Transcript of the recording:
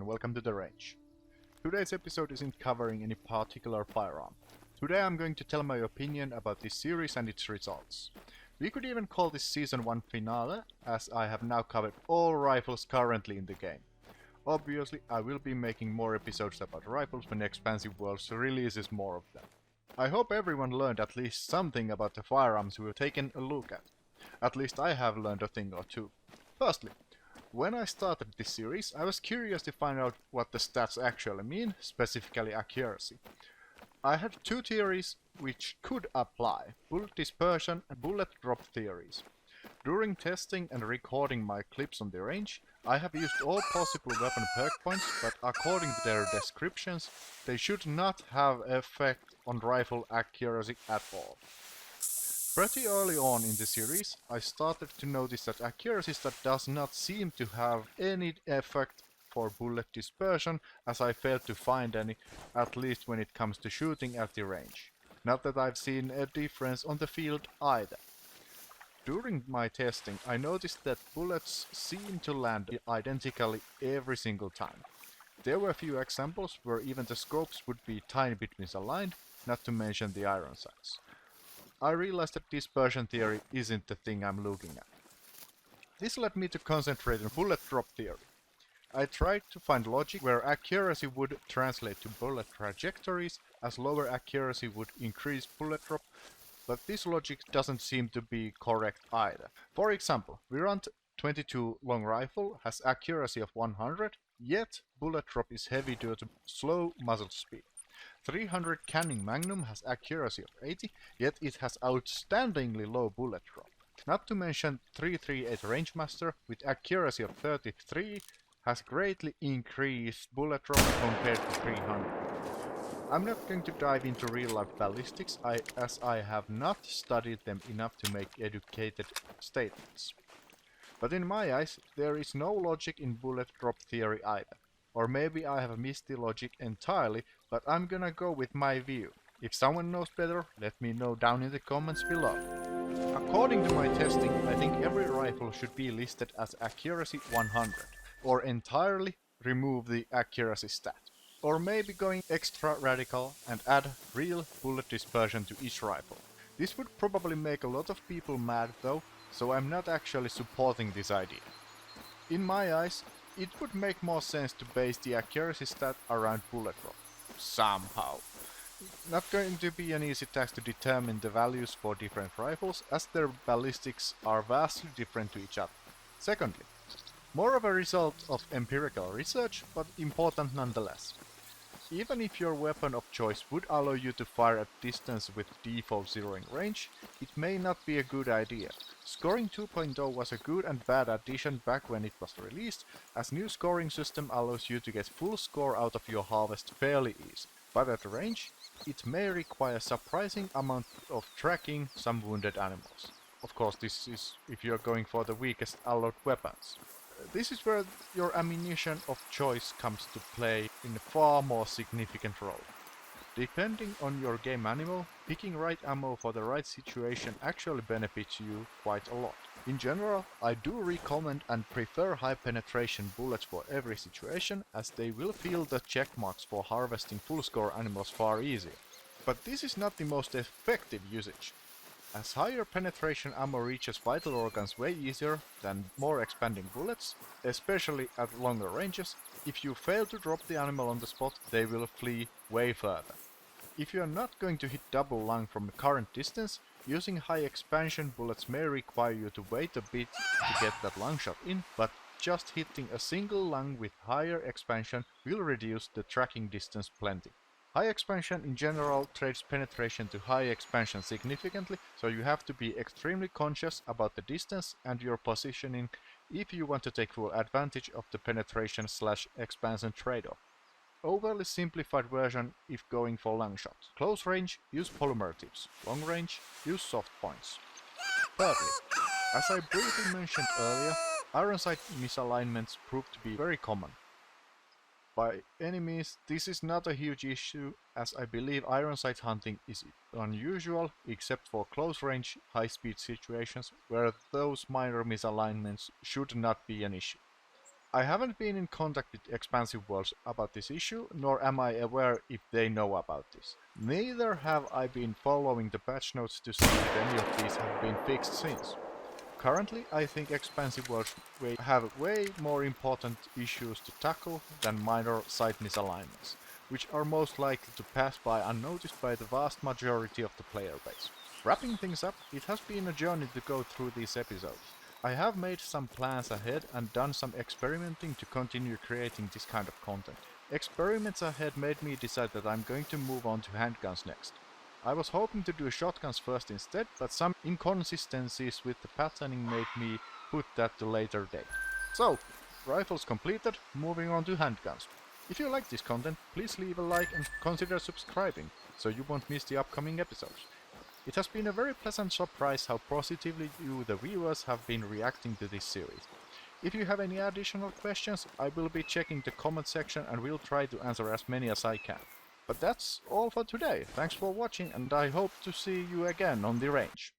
and welcome to the range. Today's episode isn't covering any particular firearm. Today I'm going to tell my opinion about this series and its results. We could even call this season 1 finale, as I have now covered all rifles currently in the game. Obviously, I will be making more episodes about rifles when Expansive Worlds releases more of them. I hope everyone learned at least something about the firearms we've taken a look at. At least I have learned a thing or two. Firstly, when I started this series, I was curious to find out what the stats actually mean, specifically accuracy. I had two theories which could apply: bullet dispersion and bullet drop theories. During testing and recording my clips on the range, I have used all possible weapon perk points, but according to their descriptions, they should not have effect on rifle accuracy at all. Pretty early on in the series, I started to notice that accuracy stat does not seem to have any effect for bullet dispersion, as I failed to find any, at least when it comes to shooting at the range. Not that I've seen a difference on the field either. During my testing, I noticed that bullets seem to land identically every single time. There were a few examples where even the scopes would be tiny bit misaligned, not to mention the Ironsides. I realized that dispersion theory isn't the thing I'm looking at. This led me to concentrate on bullet drop theory. I tried to find logic where accuracy would translate to bullet trajectories, as lower accuracy would increase bullet drop, but this logic doesn't seem to be correct either. For example, Virant 22 long rifle has accuracy of 100, yet bullet drop is heavy due to slow muzzle speed. 300 Canning Magnum has accuracy of 80, yet it has outstandingly low bullet drop. Not to mention 338 Rangemaster with accuracy of 33 has greatly increased bullet drop compared to 300. I'm not going to dive into real-life ballistics as I have not studied them enough to make educated statements. But in my eyes, there is no logic in bullet drop theory either. Or maybe I have missed the logic entirely, but I'm gonna go with my view. If someone knows better, let me know down in the comments below. According to my testing, I think every rifle should be listed as accuracy 100, or entirely remove the accuracy stat. Or maybe going extra radical and add real bullet dispersion to each rifle. This would probably make a lot of people mad though, so I'm not actually supporting this idea. In my eyes, it would make more sense to base the accuracy stat around bullet drop. Somehow. Not going to be an easy task to determine the values for different rifles, as their ballistics are vastly different to each other. Secondly, more of a result of empirical research, but important nonetheless. Even if your weapon of choice would allow you to fire at distance with default zeroing range, it may not be a good idea. Scoring 2.0 was a good and bad addition back when it was released, as new scoring system allows you to get full score out of your harvest fairly easy. But at range, it may require surprising amount of tracking some wounded animals. Of course, this is if you're going for the weakest allowed weapons. This is where your ammunition of choice comes to play in a far more significant role. Depending on your game animal, picking right ammo for the right situation actually benefits you quite a lot. In general, I do recommend and prefer high penetration bullets for every situation, as they will feel the check marks for harvesting full score animals far easier. But this is not the most effective usage, as higher penetration ammo reaches vital organs way easier than more expanding bullets, especially at longer ranges. If you fail to drop the animal on the spot, they will flee way further. If you are not going to hit double lung from the current distance, using high expansion bullets may require you to wait a bit to get that lung shot in, but just hitting a single lung with higher expansion will reduce the tracking distance plenty. High expansion in general trades penetration to high expansion significantly, so you have to be extremely conscious about the distance and your positioning if you want to take full advantage of the penetration/expansion trade-off. Overly simplified version if going for long shots. Close range, use polymer tips. Long range, use soft points. Thirdly, as I briefly mentioned earlier, Ironside Misalignments proved to be very common. By any means, this is not a huge issue, as I believe Ironside hunting is unusual, except for close range, high speed situations, where those minor misalignments should not be an issue. I haven't been in contact with Expansive Worlds about this issue, nor am I aware if they know about this. Neither have I been following the patch notes to see if any of these have been fixed since. Currently, I think Expansive Worlds have way more important issues to tackle than minor site misalignments, which are most likely to pass by unnoticed by the vast majority of the player base. Wrapping things up, it has been a journey to go through these episodes. I have made some plans ahead and done some experimenting to continue creating this kind of content. Experiments ahead made me decide that I'm going to move on to handguns next. I was hoping to do shotguns first instead, but some inconsistencies with the patterning made me put that to later date. So, rifles completed, moving on to handguns. If you like this content, please leave a like and consider subscribing, so you won't miss the upcoming episodes. It has been a very pleasant surprise how positively you, the viewers, have been reacting to this series. If you have any additional questions, I will be checking the comment section and will try to answer as many as I can. But that's all for today. Thanks for watching, and I hope to see you again on the range.